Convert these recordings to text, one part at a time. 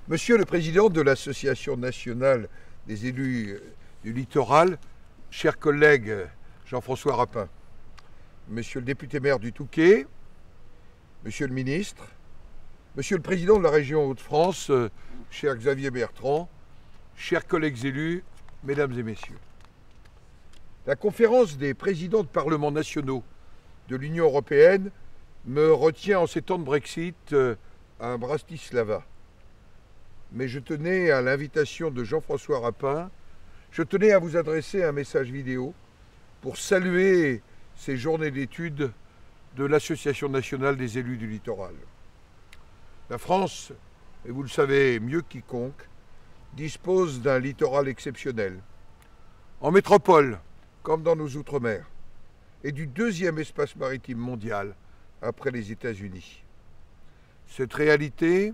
Monsieur le Président de l'Association nationale des élus du littoral, cher collègue Jean-François Rapin, Monsieur le député maire du Touquet, Monsieur le ministre, Monsieur le Président de la région Hauts-de-France, cher Xavier Bertrand, chers collègues élus, Mesdames et Messieurs. La conférence des présidents de parlements nationaux de l'Union européenne me retient en ces temps de Brexit à Bratislava. Mais je tenais, à l'invitation de Jean-François Rapin, je tenais à vous adresser un message vidéo pour saluer ces journées d'études de l'Association nationale des élus du littoral. La France, et vous le savez mieux que quiconque, dispose d'un littoral exceptionnel. En métropole, comme dans nos outre-mer, et du deuxième espace maritime mondial après les États-Unis. Cette réalité,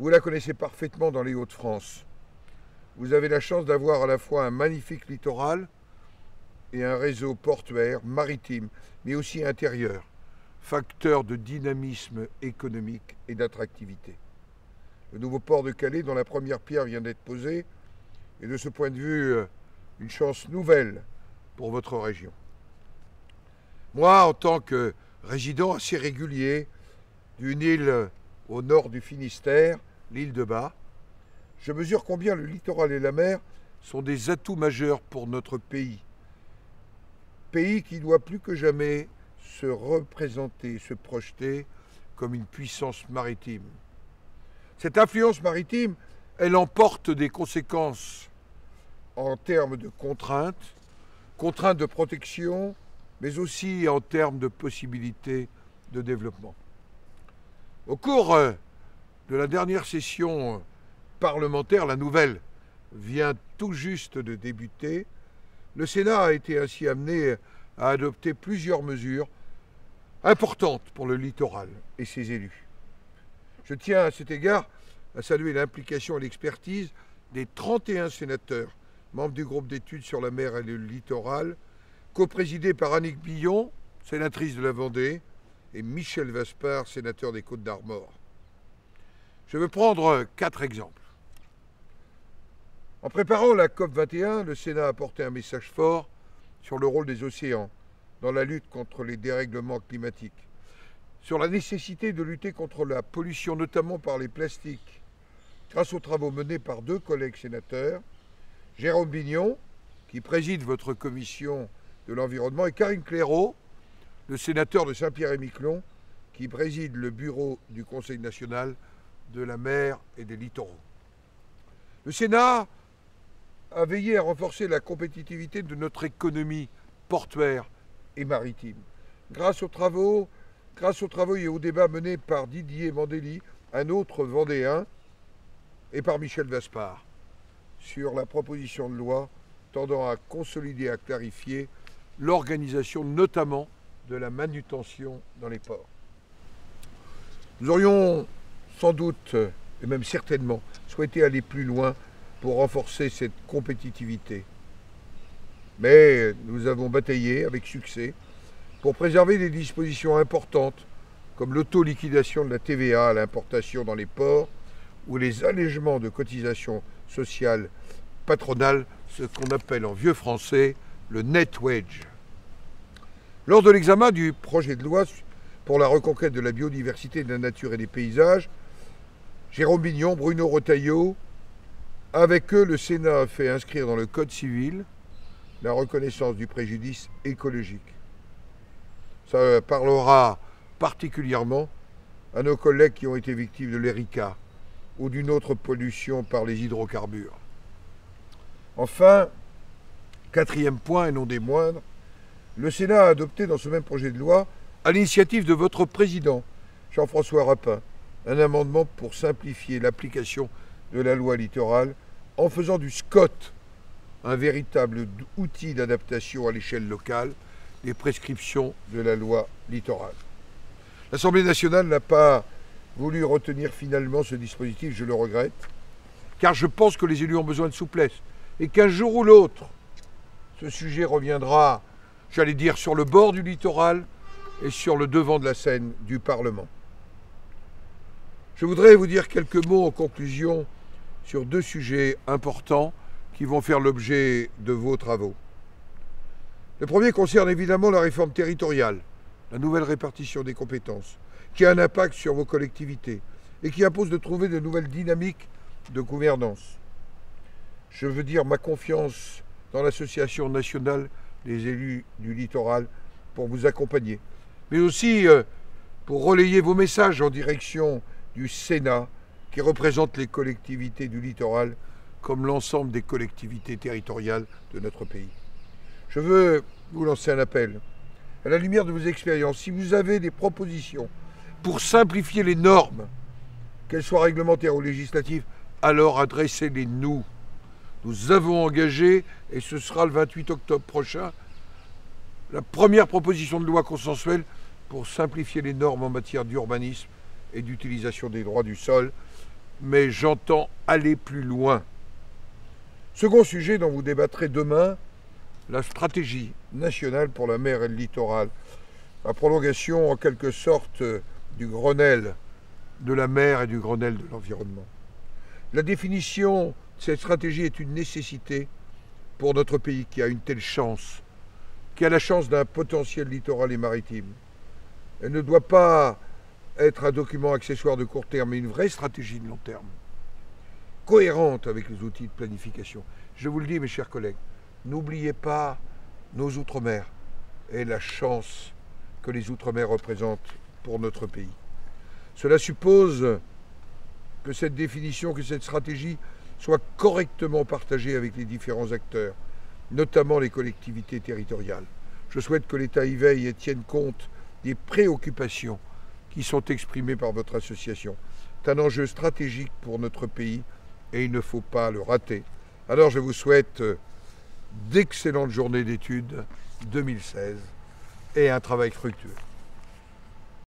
vous la connaissez parfaitement dans les Hauts-de-France. Vous avez la chance d'avoir à la fois un magnifique littoral et un réseau portuaire, maritime, mais aussi intérieur, facteur de dynamisme économique et d'attractivité. Le nouveau port de Calais, dont la première pierre vient d'être posée, est de ce point de vue une chance nouvelle pour votre région. Moi, en tant que résident assez régulier d'une île au nord du Finistère, l'île de Bas, je mesure combien le littoral et la mer sont des atouts majeurs pour notre pays. Pays qui doit plus que jamais se représenter, se projeter comme une puissance maritime. Cette influence maritime, elle emporte des conséquences en termes de contraintes de protection, mais aussi en termes de possibilités de développement. Au cours de la dernière session parlementaire, la nouvelle vient tout juste de débuter, le Sénat a été ainsi amené à adopter plusieurs mesures importantes pour le littoral et ses élus. Je tiens à cet égard à saluer l'implication et l'expertise des 31 sénateurs, membres du groupe d'études sur la mer et le littoral, coprésidé par Annick Billon, sénatrice de la Vendée, et Michel Vaspart, sénateur des Côtes-d'Armor. Je veux prendre 4 exemples. En préparant la COP21, le Sénat a apporté un message fort sur le rôle des océans dans la lutte contre les dérèglements climatiques, sur la nécessité de lutter contre la pollution, notamment par les plastiques, grâce aux travaux menés par 2 collègues sénateurs, Jérôme Bignon, qui préside votre commission de l'environnement, et Karine Claireau, le sénateur de Saint-Pierre-et-Miquelon, qui préside le bureau du Conseil national de la mer et des littoraux. Le Sénat a veillé à renforcer la compétitivité de notre économie portuaire et maritime, grâce aux travaux et aux débats menés par Didier Mandelli, un autre Vendéen, et par Michel Vaspart, sur la proposition de loi tendant à consolider et à clarifier l'organisation notamment de la manutention dans les ports. Nous aurions sans doute, et même certainement, souhaité aller plus loin pour renforcer cette compétitivité. Mais nous avons bataillé avec succès pour préserver des dispositions importantes comme l'auto-liquidation de la TVA à l'importation dans les ports ou les allègements de cotisations sociales patronales, ce qu'on appelle en vieux français le net wage. Lors de l'examen du projet de loi pour la reconquête de la biodiversité, de la nature et des paysages, Jérôme Bignon, Bruno Retailleau, avec eux, le Sénat a fait inscrire dans le Code civil la reconnaissance du préjudice écologique. Ça parlera particulièrement à nos collègues qui ont été victimes de l'ERICA ou d'une autre pollution par les hydrocarbures. Enfin, 4e point et non des moindres, le Sénat a adopté dans ce même projet de loi, à l'initiative de votre président, Jean-François Rapin, un amendement pour simplifier l'application de la loi littorale en faisant du SCOT un véritable outil d'adaptation à l'échelle locale des prescriptions de la loi littorale. L'Assemblée nationale n'a pas voulu retenir finalement ce dispositif, je le regrette, car je pense que les élus ont besoin de souplesse et qu'un jour ou l'autre, ce sujet reviendra, j'allais dire, sur le bord du littoral et sur le devant de la scène du Parlement. Je voudrais vous dire quelques mots en conclusion sur deux sujets importants qui vont faire l'objet de vos travaux. Le premier concerne évidemment la réforme territoriale, la nouvelle répartition des compétences, qui a un impact sur vos collectivités et qui impose de trouver de nouvelles dynamiques de gouvernance. Je veux dire ma confiance dans l'Association nationale des élus du littoral pour vous accompagner, mais aussi pour relayer vos messages en direction du Sénat qui représente les collectivités du littoral comme l'ensemble des collectivités territoriales de notre pays. Je veux vous lancer un appel. À la lumière de vos expériences, si vous avez des propositions pour simplifier les normes, qu'elles soient réglementaires ou législatives, alors adressez-les nous. Nous avons engagé, et ce sera le 28 octobre prochain, la première proposition de loi consensuelle pour simplifier les normes en matière d'urbanisme et d'utilisation des droits du sol, mais j'entends aller plus loin. Second sujet dont vous débattrez demain, la stratégie nationale pour la mer et le littoral, la prolongation en quelque sorte du Grenelle de la mer et du Grenelle de l'environnement. La définition de cette stratégie est une nécessité pour notre pays qui a une telle chance, qui a la chance d'un potentiel littoral et maritime. Elle ne doit pas être un document accessoire de court terme, mais une vraie stratégie de long terme, cohérente avec les outils de planification. Je vous le dis, mes chers collègues, n'oubliez pas nos Outre-mer et la chance que les Outre-mer représentent pour notre pays. Cela suppose que cette définition, que cette stratégie soit correctement partagée avec les différents acteurs, notamment les collectivités territoriales. Je souhaite que l'État y veille et tienne compte des préoccupations qui sont exprimées par votre association. C'est un enjeu stratégique pour notre pays et il ne faut pas le rater. Alors je vous souhaite d'excellentes journées d'études 2016 et un travail fructueux.